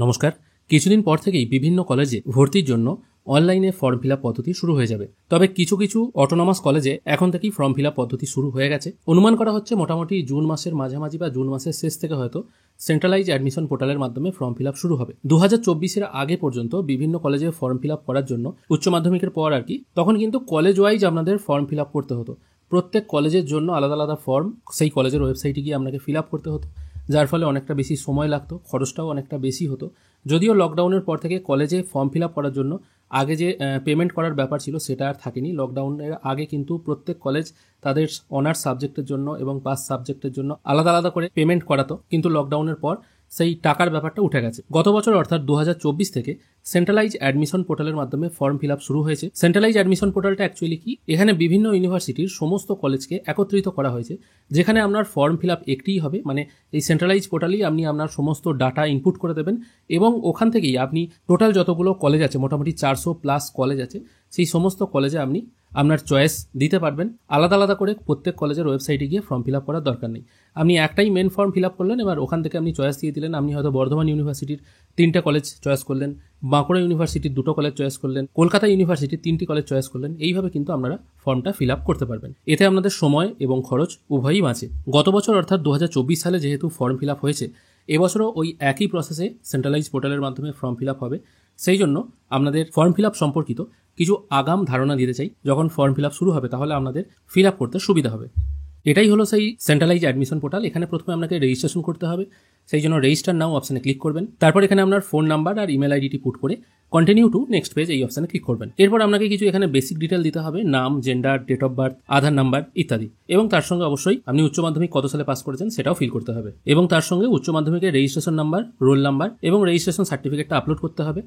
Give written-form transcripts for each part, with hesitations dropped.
নমস্কার। কিছুদিন পর থেকেই বিভিন্ন কলেজে ভর্তির জন্য অনলাইনে ফর্ম ফিল আপ পদ্ধতি শুরু হয়ে যাবে। তবে কিছু কিছু অটোনমাস কলেজে এখন থেকেই ফর্ম ফিল আপ পদ্ধতি শুরু হয়ে গেছে। অনুমান করা হচ্ছে মোটামুটি জুন মাসের মাঝামাঝি বা জুন মাসের শেষ থেকে হয়তো সেন্ট্রালাইজ অ্যাডমিশন পোর্টালের মাধ্যমে ফর্ম ফিল আপ শুরু হবে। 2024-এর আগে পর্যন্ত বিভিন্ন কলেজে ফর্ম ফিল আপ করার জন্য উচ্চ মাধ্যমিকের পর তখন কিন্তু কলেজ ওয়াইজ আপনাদের ফর্ম ফিল আপ করতে হতো। প্রত্যেক কলেজের জন্য আলাদা আলাদা ফর্ম সেই কলেজের ওয়েবসাইটে গিয়ে আপনাকে ফিল আপ করতে হতো, যার ফলে অনেকটা বেশি সময় লাগতো, খরচটাও অনেকটা বেশি হতো। যদিও লকডাউনের পর থেকে কলেজে ফর্ম ফিল আপ করার জন্য আগে যে পেমেন্ট করার ব্যাপার ছিল সেটা আর থাকেনি। লকডাউনের আগে কিন্তু প্রত্যেক কলেজ তাদের অনার্স সাবজেক্টের জন্য এবং পাস সাবজেক্টের জন্য আলাদা আলাদা করে পেমেন্ট করাতো, কিন্তু লকডাউনের পর সেই টাকার ব্যাপারটা উঠে গেছে। গত বছর অর্থাৎ 2024 থেকে সেন্ট্রালাইজ অ্যাডমিশন পোর্টালের মাধ্যমে ফর্ম ফিল আপ শুরু হয়েছে। সেন্ট্রালাইজ অ্যাডমিশন পোর্টালটা অ্যাকচুয়ালি কি, এখানে বিভিন্ন ইউনিভার্সিটির সমস্ত কলেজকে একত্রিত করা হয়েছে, যেখানে আপনার ফর্ম ফিল আপ একটিই হবে। মানে এই সেন্ট্রালাইজ পোর্টালেই আপনি আপনার সমস্ত ডাটা ইনপুট করে দেবেন এবং ওখান থেকেই আপনি টোটাল যতগুলো কলেজ আছে, মোটামুটি 400+ কলেজ আছে, সেই সমস্ত কলেজে আপনি আপনার চয়েস দিতে পারবেন। আলাদা আলাদা করে প্রত্যেক কলেজের ওয়েবসাইটে গিয়ে ফর্ম ফিল আপ করার দরকার নেই। আপনি একটাই মেন ফর্ম ফিল আপ করলেন, এবার ওখান থেকে আপনি চয়েস দিয়ে দিলেন। আপনি হয়তো বর্ধমান ইউনিভার্সিটির 3টে কলেজ চয়েস করলেন, বাঁকুড়া ইউনিভার্সিটির 2টো কলেজ চয়েস করলেন, কলকাতা ইউনিভার্সিটির 3টি কলেজ চয়েস করলেন। এইভাবে কিন্তু আপনারা ফর্মটা ফিল আপ করতে পারবেন। এতে আপনাদের সময় এবং খরচ উভয়ই বাঁচে। গত বছর অর্থাৎ 2024 সালে যেহেতু ফর্ম ফিল আপ হয়েছে, এবছরও ওই একই প্রসেসে সেন্ট্রালাইজ পোর্টালের মাধ্যমে ফর্ম ফিল আপ হবে। সেই জন্য আপনাদের ফর্ম ফিল আপ সম্পর্কিত কিছু আগাম ধারণা দিতে চাই। যখন ফর্ম ফিল আপ শুরু হবে তাহলে আপনাদের ফিল আপ করতে সুবিধা হবে। এটাই হলো সেই সেন্ট্রালাইজ অ্যাডমিশন পোর্টাল। এখানে প্রথমে আপনাকে রেজিস্ট্রেশন করতে হবে। সেই জন্য রেজিস্টার নাও অপশানে ক্লিক করবেন। তারপর এখানে আপনার ফোন নাম্বার আর ইমেল আইডিটি পুট করে কন্টিনিউ টু নেক্সট পেজ এই অপশানে ক্লিক করবেন। এরপর আপনাকে কিছু এখানে বেসিক ডিটেল দিতে হবে, নাম, gender, date of birth, Aadhaar number ইত্যাদি। এবং তার সঙ্গে অবশ্যই আপনি উচ্চ মাধ্যমিক কত সালে পাস করেছেন সেটাও ফিল করতে হবে। এবং তার সঙ্গে উচ্চ মাধ্যমিকের রেজিস্ট্রেশন নাম্বার, রোল নাম্বার এবং রেজিস্ট্রেশন সার্টিফিকেটটা আপলোড করতে হবে।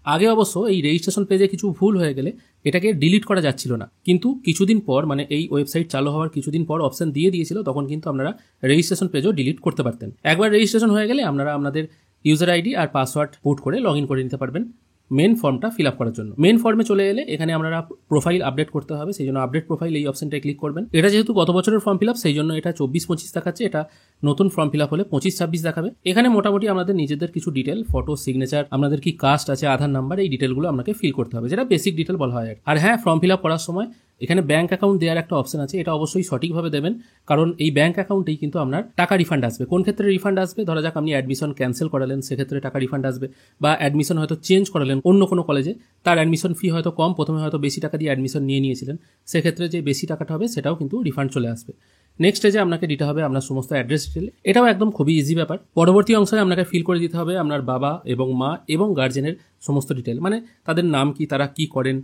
আগে অবশ্য এই রেজিস্ট্রেশন পেজে কিছু ভুল হয়ে গেলে এটাকে ডিলিট করা যাচ্ছিল না, কিন্তু কিছুদিন পর মানে এই ওয়েবসাইট চালু হওয়ার কিছুদিন পর অপশন দিয়ে দিয়েছিল, তখন কিন্তু আপনারা রেজিস্ট্রেশন পেজও ডিলিট করতে পারতেন। একবার রেজিস্ট্রেশন হয়ে গেলে আপনারা আপনাদের ইউজার আইডি আর পাসওয়ার্ড পুট করে লগ ইন করে নিতে পারবেন মেন ফর্মটা ফিল আপ করার জন্য। মেন ফর্মে চলে এলে এখানে আপনারা প্রোফাইল আপডেট করতে হবে, সেই জন্য আপডেট প্রোফাইল এই অপশনটায় ক্লিক করবেন। এটা যেহেতু গত বছরের ফর্ম ফিল আপ, সেই জন্য এটা 24-25 দেখাচ্ছে। এটা নতুন ফর্ম ফিল আপ হলে 25-26 দেখাবে। এখানে মোটামুটি আমাদের নিজেদের কিছু ডিটেল, ফটো, সিগনেচার, আপনাদের কি কাস্ট আছে, আধার নাম্বার, এই ডিটেলগুলো আপনাকে ফিল করতে হবে, যেটা বেসিক ডিটেল বলা হয়। আর হ্যাঁ, ফর্ম ফিল আপ করার সময় এখানে ব্যাঙ্ক অ্যাকাউন্ট দেওয়ার একটা অপশন আছে। এটা অবশ্যই সঠিকভাবে দেবেন, কারণ এই ব্যাঙ্ক অ্যাকাউন্টেই কিন্তু আপনার টাকা রিফান্ড আসবে। কোন ক্ষেত্রে রিফান্ড আসবে? ধরা যাক আপনি অ্যাডমিশন ক্যান্সেল করালেন, সেক্ষেত্রে টাকা রিফান্ড আসবে। বা অ্যাডমিশন হয়তো চেঞ্জ করালেন অন্য কোনো কলেজে, তার অ্যাডমিশন ফি হয়তো কম, প্রথমে হয়তো বেশি টাকা দিয়ে অ্যাডমিশন নিয়েছিলেন, সেক্ষেত্রে যে বেশি টাকাটা হবে সেটাও কিন্তু রিফান্ড চলে আসবে। নেক্সট স্টেজে আপনাকে দিতে হবে আপনার সমস্ত অ্যাড্রেস ডিটেল। এটাও একদম খুবই ইজি ব্যাপার। পরবর্তী অংশে আপনাকে ফিল করে দিতে হবে আপনার বাবা এবং মা এবং গার্জেনের সমস্ত ডিটেল, মানে তাদের নাম কি, তারা কি করেন,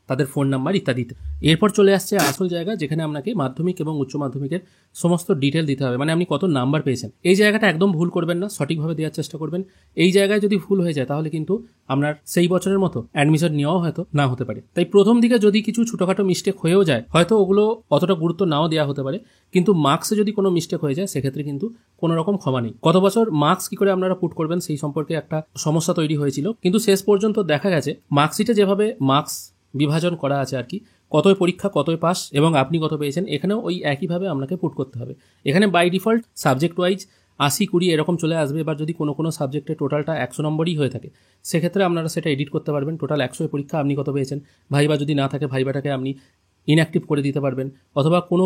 তাদের ফোন নাম্বার ইত্যাদিতে। এরপর চলে আসছে আসল জায়গা, যেখানে আপনাকে মাধ্যমিক এবং উচ্চ মাধ্যমিকের সমস্ত ডিটেল দিতে হবে, মানে আপনি কত নাম্বার পেয়েছেন। এই জায়গাটা একদম ভুল করবেন না, সঠিকভাবে দেওয়ার চেষ্টা করবেন। এই জায়গায় যদি ভুল হয়ে যায় তাহলে কিন্তু আপনার সেই বছরের মতো অ্যাডমিশন নেওয়াও হয়তো না হতে পারে। তাই প্রথম দিকে যদি কিছু ছোটোখাটো মিস্টেক হয়েও যায়, হয়তো ওগুলো অতটা গুরুত্ব নাও দেওয়া হতে পারে, কিন্তু মার্কসে যদি কোনো মিস্টেক হয়ে যায় সেক্ষেত্রে কিন্তু কোনো রকম ক্ষমা নেই। গত বছর মার্কস কি করে আপনারা পুট করবেন সেই সম্পর্কে একটা সমস্যা তৈরি হয়েছিল, কিন্তু শেষ পর্যন্ত দেখা গেছে মার্কশিটে যেভাবে মার্কস বিভাজন করা আছে আর কি, কতই পরীক্ষা কতই পাস এবং আপনি কত পেয়েছেন, এখানেও ওই একইভাবে আপনাকে পুট করতে হবে। এখানে বাই ডিফল্ট সাবজেক্ট ওয়াইজ 80-20 এরকম চলে আসবে। এবার যদি কোনো সাবজেক্টে টোটালটা 100 নম্বরই হয়ে থাকে, সেক্ষেত্রে আপনারা সেটা এডিট করতে পারবেন। টোটাল 100 পরীক্ষা আপনি কত পেয়েছেন, ভাইবা যদি না থাকে ভাইবাটাকে আপনি ইনঅ্যাক্টিভ করে দিতে পারবেন। অথবা কোনো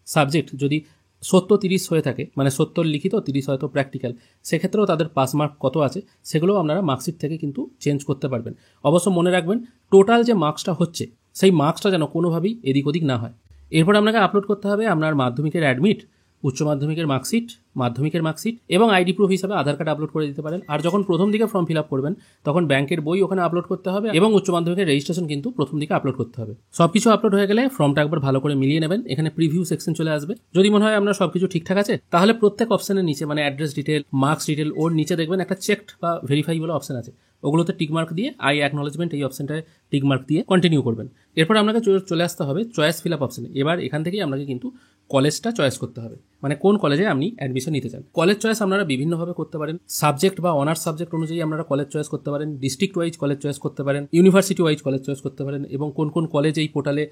সাবজেক্ট যদি 70-30 হয়ে থাকে, মানে 70 লিখিত 30 হয়তো প্র্যাকটিক্যাল, সেক্ষেত্রেও তাদের পাস মার্ক কত আছে সেগুলোও আপনারা মার্কশিট থেকে কিন্তু চেঞ্জ করতে পারবেন। অবশ্য মনে রাখবেন টোটাল যে মার্কসটা হচ্ছে সেই মার্কসটা যেন কোনোভাবেই এদিক ওদিক না হয়। এরপর আপনাকে আপলোড করতে হবে আপনার মাধ্যমিকের অ্যাডমিট, উচ্চ মাধ্যমিকের মার্কশিট, মাধ্যমিকের মার্কশিট এবং আইডি প্রুফ হিসাবে আধার কার্ড আপলোড করে দিতে পারেন। আর যখন প্রথম দিকে ফর্ম ফিল আপ করবেন তখন ব্যাংকের বই ওখানে আপলোড করতে হবে এবং উচ্চ মাধ্যমিকের রেজিস্ট্রেশন কিন্তু প্রথম দিকে আপলোড করতে হবে। সবকিছু আপলোড হয়ে গেলে ফর্মটা একবার ভালো করে মিলিয়ে নেবেন। এখানে প্রিভিউ সেকশন চলে আসবে। যদি মনে হয় আপনার সবকিছু ঠিকঠাক আছে, তাহলে প্রত্যেক অপশনের নিচে, মানে অ্যাড্রেস ডিটেল, মার্কস ডিটেল, ওর নিচে দেখবেন একটা চেকড বা ভেরিফাই বলে অপশন আছে, ওগুলোতে টিকমার্ক দিয়ে আই অ্যাকনোলেজমেন্ট এই অপশনটায় টিকমার্ক দিয়ে কন্টিনিউ করবেন। এরপর আপনাকে চলে আসতে হবে চয়েস ফিল আপ অপশনে। এবার এখান থেকেই আপনাকে কিন্তু কলেজটা চয়েস করতে হবে, মানে কোন কলেজে আপনি অ্যাডমিশন নিতে চান। কলেজ চয়েস আপনারা বিভিন্নভাবে করতে পারেন। সাবজেক্ট বা অনার্স সাবজেক্ট অনুযায়ী আপনারা কলেজ চয়েস করতে পারেন, ডিস্ট্রিক্ট ওয়াইজ কলেজ চয়েস করতে পারেন, ইউনিভার্সিটি ওয়াইজ কলেজ চয়েস করতে পারেন, এবং কোন কোন কলেজ এই পোর্টালে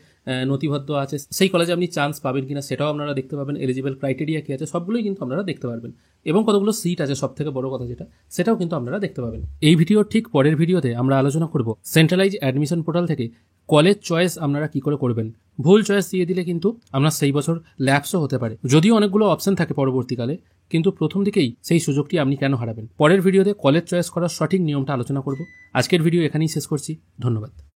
নথিবদ্ধ আছে সেই কলেজে আপনি চান্স পাবেন কিনা সেটাও আপনারা দেখতে পাবেন। এলিজিবল ক্রাইটেরিয়া কী আছে সবগুলোই কিন্তু আপনারা দেখতে পারবেন, এবং কতগুলো সিট আছে সব থেকে বড় কথা যেটা, সেটাও কিন্তু আপনারা দেখতে পাবেন। এই ভিডিওর ঠিক পরের ভিডিওতে আমরা আলোচনা করব সেন্ট্রালাইজ অ্যাডমিশন পোর্টাল থেকে কলেজ চয়েস আপনারা কি করে করবেন। ভুল চয়েস দিয়ে দিলে কিন্তু আপনার সেই বছর ল্যাপসও হতে পারে। যদিও অনেকগুলো অপশন থাকে পরবর্তীকালে, কিন্তু প্রথম দিকেই সেই সুযোগটি আপনি কেন হারাবেন। পরের ভিডিওতে কলেজ চয়েস করার সঠিক নিয়মটা আলোচনা করব। আজকের ভিডিও এখানেই শেষ করছি। ধন্যবাদ।